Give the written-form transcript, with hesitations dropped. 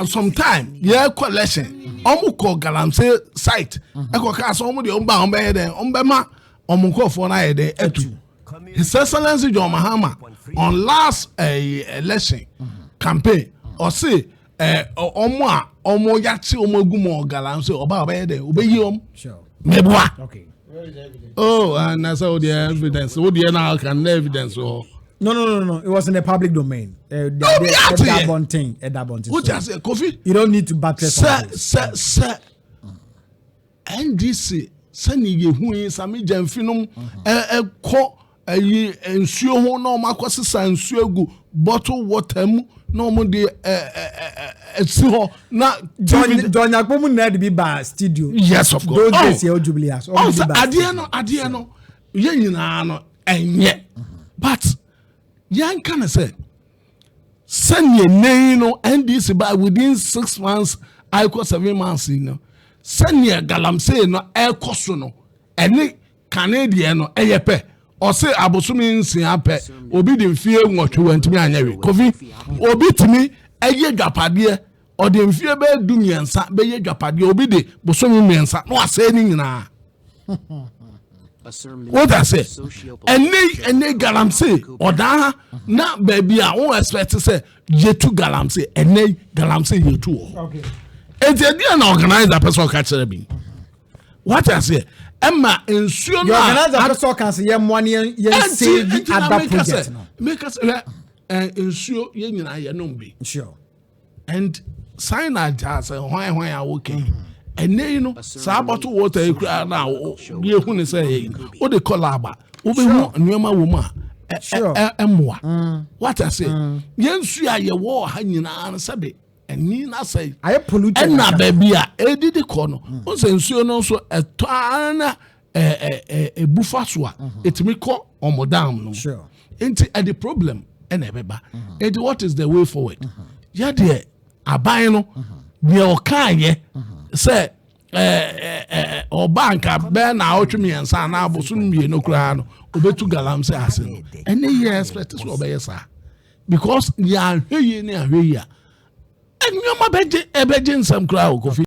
sometime yeah collection call galamsey site eko ka so omo de omba omba den ombema omunkofo na ye de etu His Excellency John Mahama on last election campaign or say omo yati omo gumo galamsey oba oba ye de obeyi sure mebwa okay oh and that's all the evidence what the now can evidence oh No. It was in the public domain. That one thing. What I say, Kofi? You don't need to buttress on this. Sir. NDC. Sani ye hui sami jamfinum ko ensuo ho na ma kwasesa ensuo gu bottle water mu na mo de esi ho na John Yakpomu na be by studio. Yes, of course. Those days here jubilees. Adie no ye nyina no enye. But yan can say send your name no NDC by within 6 months I call 7 months no send your galamsey no air coso no any Canadian no eyepe or say abosumi nsiape obi de mfie nwotwe wantimi anyawe Kofi obi timi eye dwapade or de mfie be dumiensa be ye dwapade obi de bosomi miensa no ase ni nyina. What I say, any galamsey or da na baby I won't expect to say ye two galamsey any galamsey ye two. Okay. It's a deal organize a person catch me. What I say, Emma ensure you organize a person can say money ye save other projects now. Make us ensure ye nyina no be. Sure. And sign a jazz and why I okay. And then you know, sa bottle water you cry now. You who say, what they call aba? Obe hu nyoma woman. What I say? Yensu ya ye wo ha nyina sabe. Eni na say. I polluted. And na baby a edi de kono. O se nsuo no so eto ana bufa so a etimi ko omodam no. Sure. Enti the problem and ebeba. And what is the way forward? Ya de aban no ne o kan ye. Say or banka be na otwemiensa na aboso nwie no kura no obetu galamsey ase no ene ye expect so obeyesa because ya hweye ni ahweye a enyoma beje nsam kura o Kofi